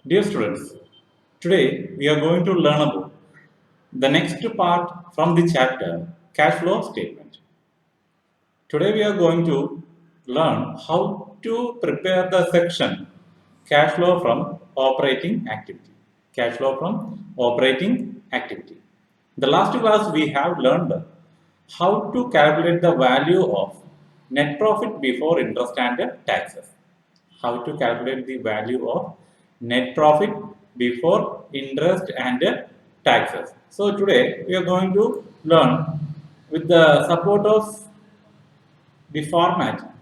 Dear students, today we are going to learn about the next part from the chapter cash flow statement. Today we are going to learn how to prepare the section cash flow from operating activity. Cash flow from operating activity. The last class we have learned how to calculate the value of net profit before interest and taxes. How to calculate the value of net profit before interest and taxes. So today we are going to learn with the support of the format.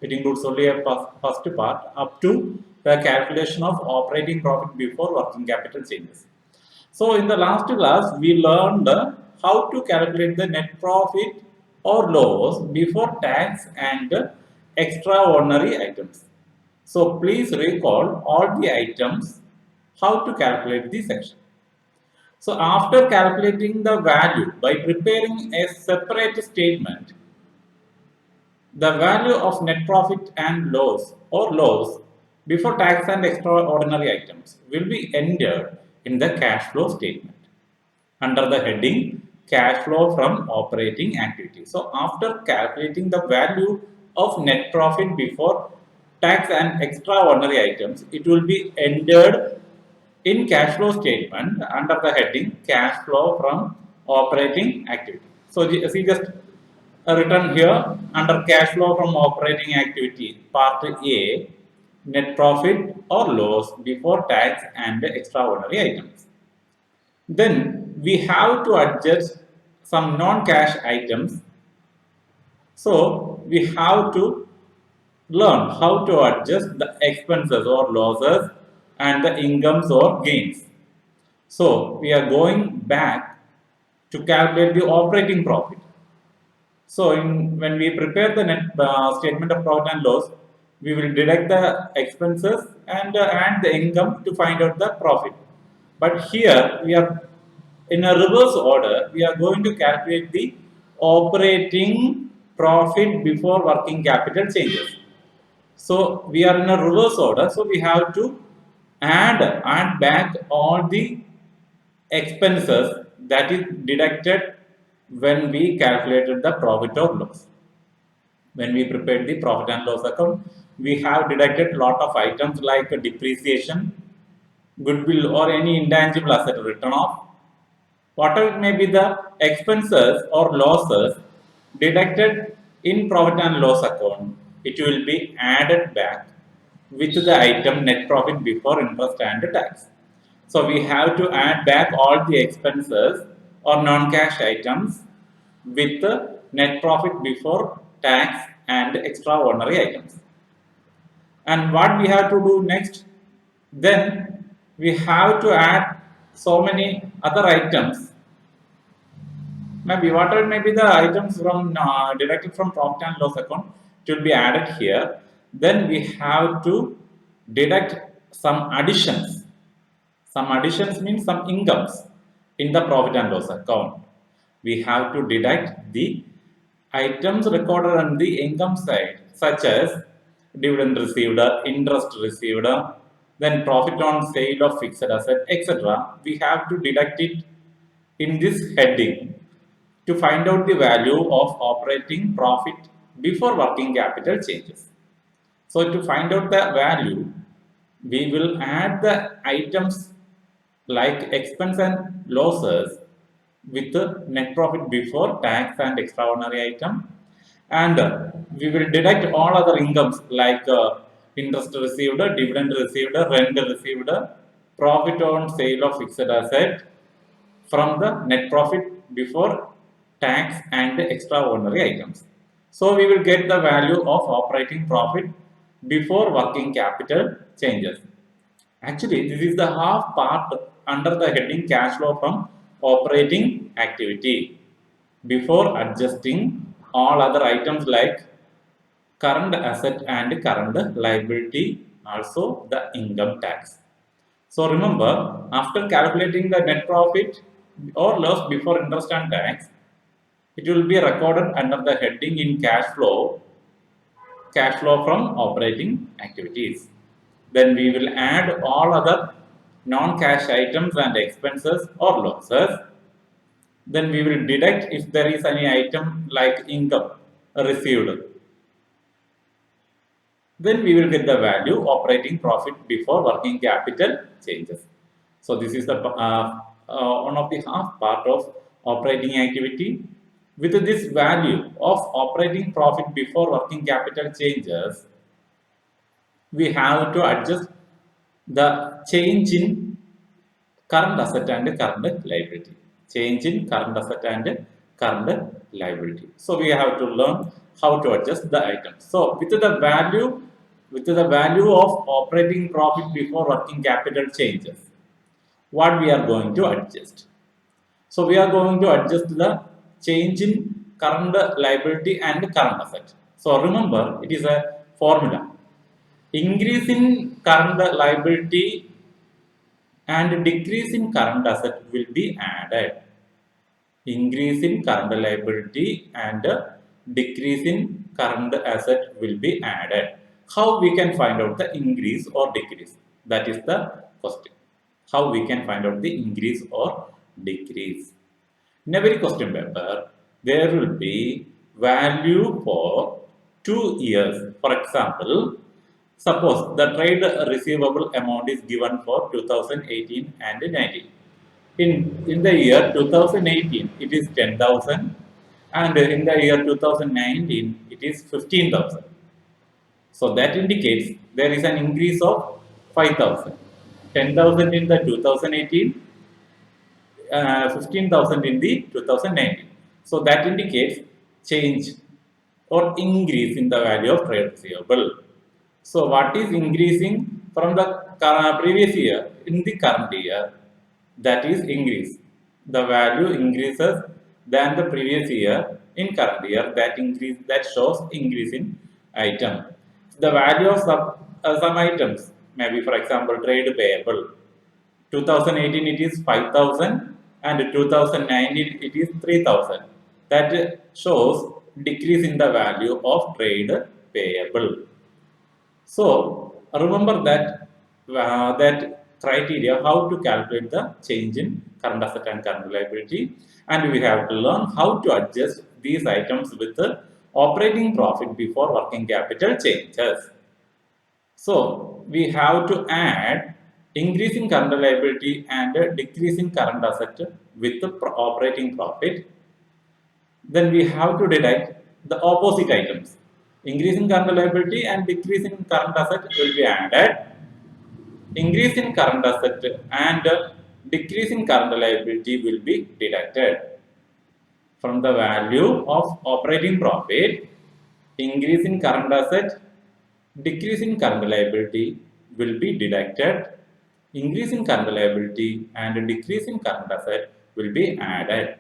It includes only a first part up to the calculation of operating profit before working capital changes. So in the last class, we learned how to calculate the net profit or loss before tax and extraordinary items. So please recall all the items, how to calculate the section. So after calculating the value by preparing a separate statement, the value of net profit and loss or loss before tax and extraordinary items will be entered in the cash flow statement under the heading cash flow from operating activity. So after calculating the value of net profit before tax and extraordinary items, it will be entered in cash flow statement under the heading cash flow from operating activity. So see just written here under cash flow from operating activity part A, net profit or loss before tax and extraordinary items. Then we have to adjust some non-cash items. So we have to learn how to adjust the expenses or losses and the incomes or gains. So we are going back to calculate the operating profit. So when we prepare the net statement of profit and loss, we will deduct the expenses and the income to find out the profit. But here we are in a reverse order. We are going to calculate the operating profit before working capital changes. So we are in a reverse order. So we have to add back all the expenses that is deducted when we calculated the profit or loss. When we prepared the profit and loss account, we have deducted lot of items like depreciation, goodwill or any intangible asset written off. Whatever may be the expenses or losses deducted in profit and loss account, it will be added back with the item net profit before interest and tax. So we have to add back all the expenses or non-cash items with the net profit before tax and extraordinary items. And what we have to do next? Then we have to add so many other items. Maybe whatever may be the items from deducted from profit and loss account, it will be added here. Then we have to deduct some additions. Some additions means some incomes in the profit and loss account. We have to deduct the items recorded on the income side, such as dividend received, interest received, then profit on sale of fixed asset, etc. We have to deduct it in this heading to find out the value of operating profit before working capital changes. So to find out the value, we will add the items like expense and losses with the net profit before tax and extraordinary item, and we will deduct all other incomes like interest received, dividend received, rent received, profit on sale of fixed asset from the net profit before tax and extraordinary items. So we will get the value of operating profit before working capital changes. Actually, this is the half part under the heading cash flow from operating activity before adjusting all other items like current asset and current liability, also the income tax. So remember, after calculating the net profit or loss before interest and tax, it will be recorded under the heading in cash flow from operating activities. Then we will add all other non-cash items and expenses or losses. Then we will deduct if there is any item like income received. Then we will get the value operating profit before working capital changes. So this is the one of the half part of operating activity. With this value of operating profit before working capital changes, we have to adjust the change in current asset and current liability. Change in current asset and current liability. So we have to learn how to adjust the items. So with the value of operating profit before working capital changes, what we are going to adjust? So we are going to adjust the change in current liability and current asset. So remember, it is a formula. Increase in current liability and decrease in current asset will be added. Increase in current liability and decrease in current asset will be added. How we can find out the increase or decrease? That is the question. How we can find out the increase or decrease? In every question paper, there will be value for 2 years. For example, suppose the trade receivable amount is given for 2018 and 19. In the year 2018, it is 10,000, and in the year 2019, it is 15,000. So that indicates there is an increase of 5,000. 10,000 in the 2018, 15,000 in the 2019. So that indicates change or increase in the value of trade receivable. So what is increasing from the previous year in the current year? That is increase. The value increases than the previous year in current year. That shows increase in item. The value of some items, maybe for example trade payable. 2018 it is 5,000 and 2019 it is 3,000. That shows decrease in the value of trade payable. So remember that criteria how to calculate the change in current asset and current liability, and we have to learn how to adjust these items with the operating profit before working capital changes. So we have to add increase in current liability and decrease in current asset with the operating profit. Then we have to deduct the opposite items. Increase in current liability and decrease in current asset will be added. Increase in current asset and decrease in current liability will be deducted. From the value of operating profit, increase in current asset, decrease in current liability will be deducted. Increase in current liability and decrease in current asset will be added.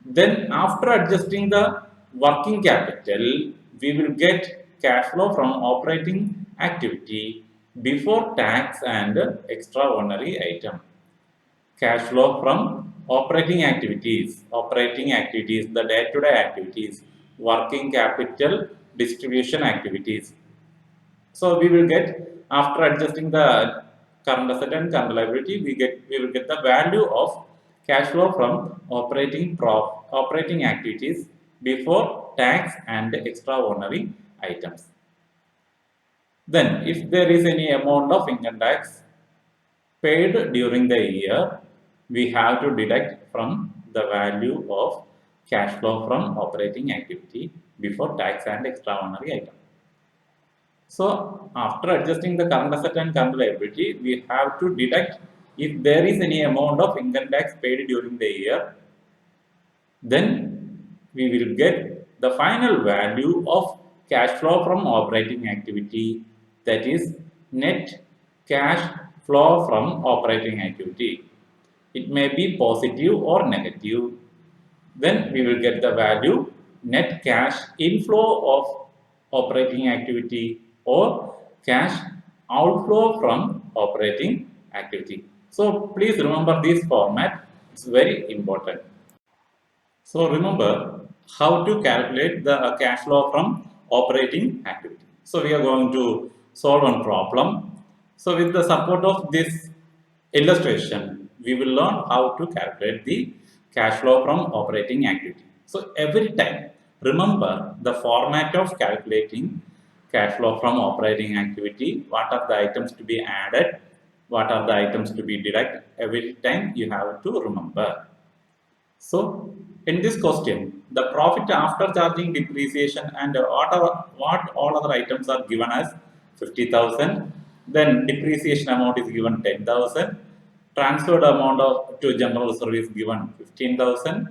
Then after adjusting the working capital, we will get cash flow from operating activity before tax and extraordinary item. Cash flow from operating activities, the day-to-day activities, working capital distribution activities. So we will get, after adjusting the current asset and current liability, we will get the value of cash flow from operating activities before tax and extraordinary items. Then if there is any amount of income tax paid during the year, we have to deduct from the value of cash flow from operating activity before tax and extraordinary item. So after adjusting the current asset and current liability, we have to deduct if there is any amount of income tax paid during the year. Then we will get the final value of cash flow from operating activity, that is net cash flow from operating activity. It may be positive or negative. Then we will get the value net cash inflow of operating activity or cash outflow from operating activity. So please remember this format, it's very important. So remember how to calculate the cash flow from operating activity. So we are going to solve one problem. So with the support of this illustration, we will learn how to calculate the cash flow from operating activity. So every time, remember the format of calculating cash flow from operating activity, what are the items to be added, what are the items to be deducted, every time you have to remember. So in this question, the profit after charging depreciation and what all other items are given as 50,000, then depreciation amount is given 10,000, transferred amount of to general service given 15,000,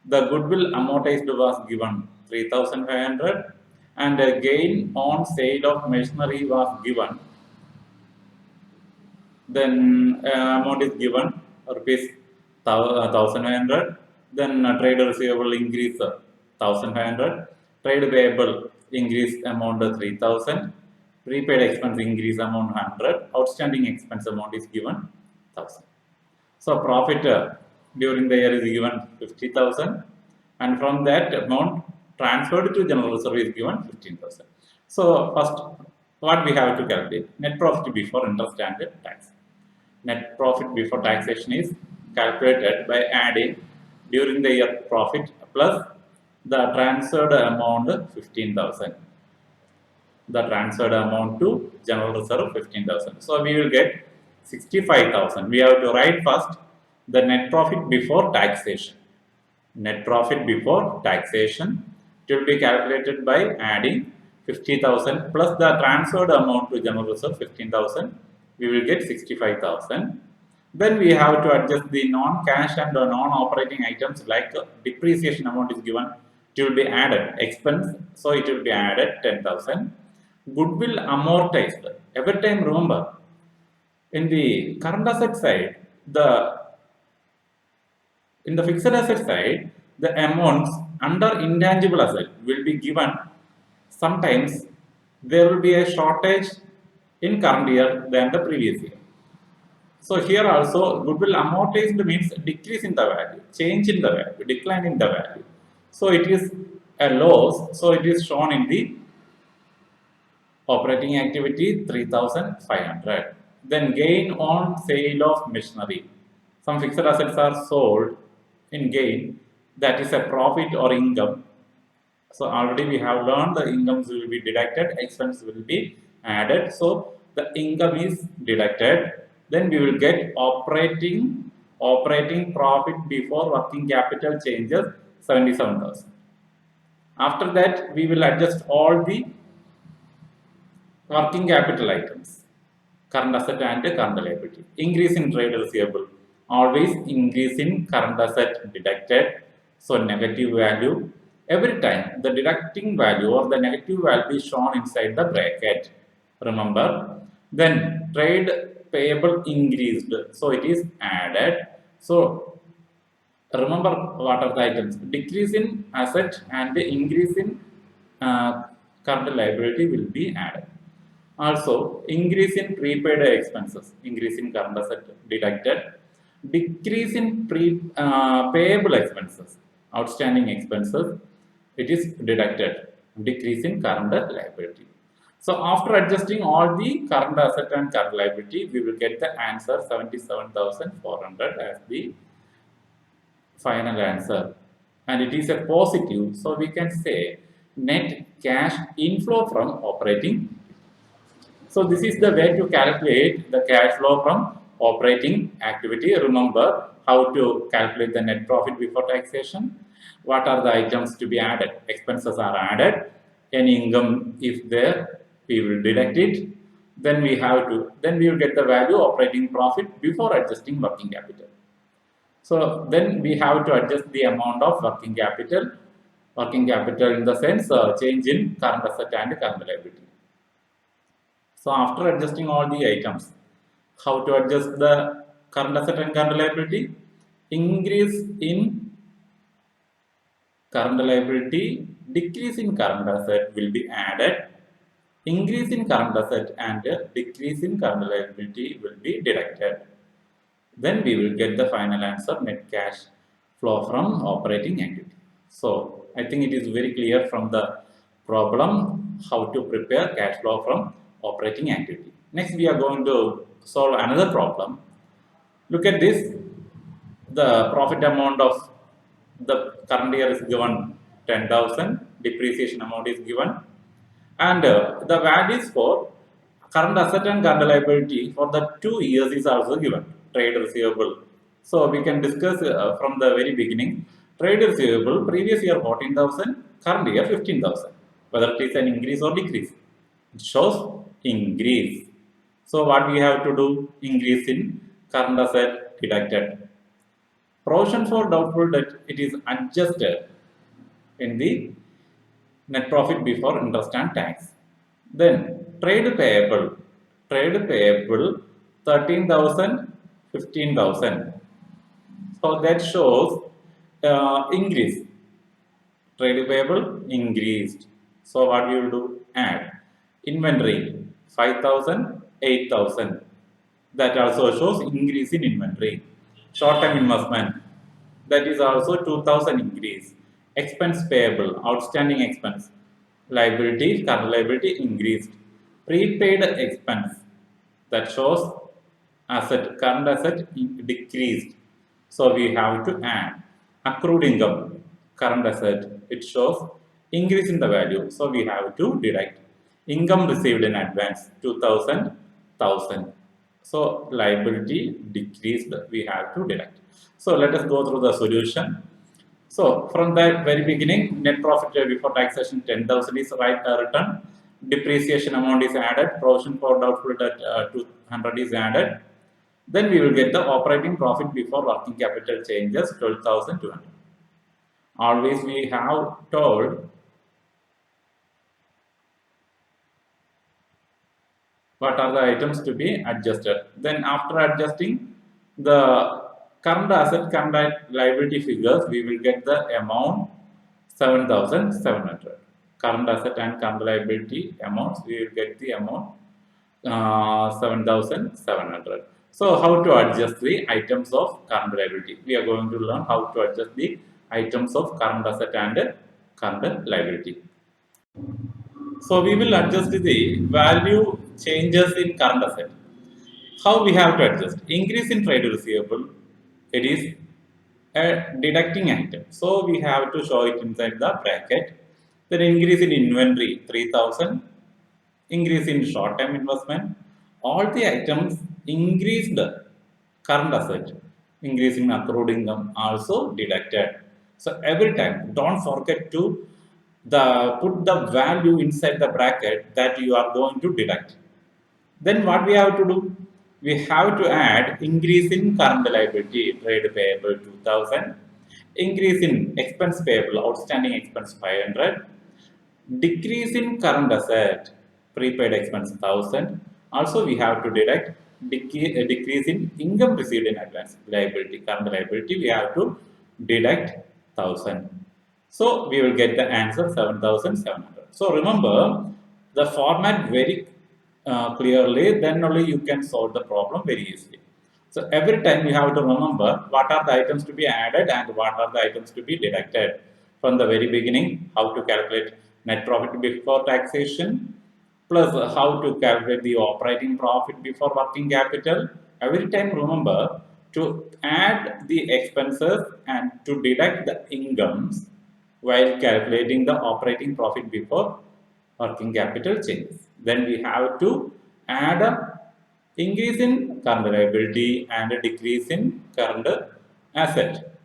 the goodwill amortized was given 3,500, and a gain on sale of machinery was given, then amount is given rupees 1,500, then trade receivable increase 1,500, trade payable increase amount 3,000, prepaid expense increase amount 100, outstanding expense amount is given 1,000. So profit during the year is given 50,000, and from that amount transferred to general service given 15,000. So first, what we have to calculate? Net profit before interest and tax. Net profit before taxation is calculated by adding during the year profit plus the transferred amount 15,000. The transferred amount to general reserve 15,000. So we will get 65,000. We have to write first the net profit before taxation. Net profit before taxation, it will be calculated by adding 50,000 plus the transferred amount to general reserve 15,000. We will get 65,000. Then we have to adjust the non-cash and non-operating items like depreciation amount is given. It will be added expense, so it will be added 10,000. Goodwill amortized. Every time remember, in the current asset side, in the fixed asset side, the amounts under intangible asset will be given. Sometimes there will be a shortage in current year than the previous year. So here also goodwill amortized means decrease in the value, change in the value, decline in the value. So it is a loss. So it is shown in the operating activity 3,500. Then gain on sale of machinery. Some fixed assets are sold in gain, that is a profit or income. So already we have learned the incomes will be deducted, expense will be added. So the income is deducted. Then we will get operating profit before working capital changes 77,000. After that, we will adjust all the working capital items, current asset and current liability. Increase in trade receivable, always increase in current asset deducted, so negative value. Every time the deducting value or the negative value is shown inside the bracket. Remember, then trade payable increased, so it is added. So remember what are the items? Decrease in asset and the increase in current liability will be added. Also, increase in prepaid expenses, increase in current asset deducted, decrease in payable expenses, outstanding expenses, it is deducted, decrease in current liability. So after adjusting all the current asset and current liability, we will get the answer 77,400 as the final answer. And it is a positive, so we can say net cash inflow from operating. So this is the way to calculate the cash flow from operating activity. Remember how to calculate the net profit before taxation. What are the items to be added? Expenses are added. Any income is there, we will deduct it. Then we will get the value operating profit before adjusting working capital. So then we have to adjust the amount of working capital. Working capital in the sense change in current asset and current liability. So after adjusting all the items, how to adjust the current asset and current liability? Increase in current liability, decrease in current asset will be added. Increase in current asset and decrease in current liability will be deducted. Then we will get the final answer, net cash flow from operating activity. So I think it is very clear from the problem how to prepare cash flow from operating activity. Next, we are going to solve another problem. Look at this. The profit amount of the current year is given 10,000. Depreciation amount is given, and the values for current asset and current liability for the 2 years is also given. Trade receivable. So we can discuss from the very beginning. Trade receivable previous year 14,000, current year 15,000. Whether it is an increase or decrease. It shows increase. So what we have to do? Increase in current asset deducted. Provision for doubtful debt, it is adjusted in the net profit before interest and tax. Then trade payable 13,000, 15,000. So that shows increase. Trade payable increased. So what we will do? Add inventory 5,000, 8,000. That also shows increase in inventory. Short-term investment, that is also 2,000 increase. Expense payable, outstanding expense, liability, current liability increased. Prepaid expense, that shows asset, current asset decreased. So we have to add accrued income, current asset, it shows increase in the value. So we have to deduct income received in advance 2,000, 1,000. So liability decreased, we have to deduct. So let us go through the solution. So from the very beginning, net profit before taxation 10,000 is written. Depreciation amount is added. Provision for doubtful debt 200 is added. Then we will get the operating profit before working capital changes 12,200. Always we have told what are the items to be adjusted. Then after adjusting the current asset, current liability figures, we will get the amount 7,700. Current asset and current liability amounts, we will get the amount 7,700. So how to adjust the items of current liability? We are going to learn how to adjust the items of current asset and current liability. So we will adjust the value changes in current asset. How we have to adjust? Increase in trade receivable, it is a deducting item. So we have to show it inside the bracket. Then increase in inventory 3,000, increase in short-term investment. All the items increased current asset, increase in accrued income also deducted. So every time, don't forget to put the value inside the bracket that you are going to deduct. Then what we have to do? We have to add increase in current liability, trade payable 2,000, increase in expense payable, outstanding expense 500, decrease in current asset, prepaid expense 1,000. Also we have to deduct decrease in income received in advance, liability, current liability, we have to deduct 1,000. So we will get the answer 7,700. So remember the format very clearly, then only you can solve the problem very easily. So every time you have to remember what are the items to be added and what are the items to be deducted. From the very beginning, how to calculate net profit before taxation, plus how to calculate the operating profit before working capital. Every time remember to add the expenses and to deduct the incomes while calculating the operating profit before working capital changes. Then we have to add a increase in current liability and a decrease in current asset.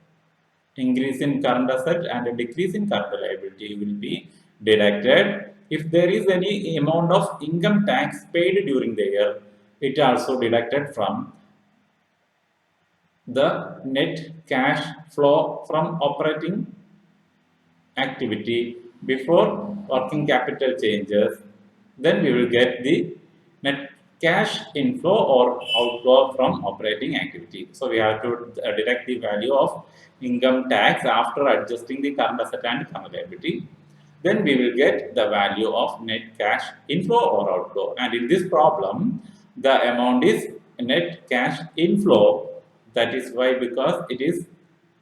Increase in current asset and a decrease in current liability will be deducted. If there is any amount of income tax paid during the year, it also deducted from the net cash flow from operating activity before working capital changes. Then we will get the net cash inflow or outflow from operating activity. So we have to deduct the value of income tax after adjusting the current asset and current liability. Then we will get the value of net cash inflow or outflow. And in this problem, the amount is net cash inflow. That is why, because it is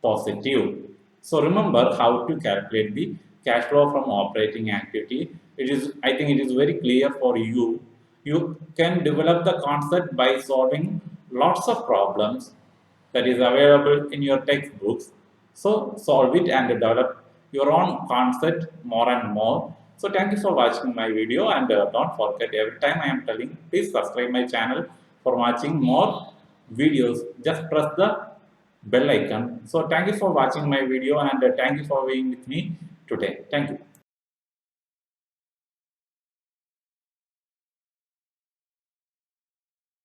positive. So remember how to calculate the cash flow from operating activity. It is, I think it is very clear for you. you can develop the concept by solving lots of problems that is available in your textbooks. So solve it and develop your own concept more and more. So thank you for watching my video, and don't forget, every time I am telling, please subscribe my channel for watching more videos. Just press the bell icon. So thank you for watching my video, and thank you for being with me today. Thank you.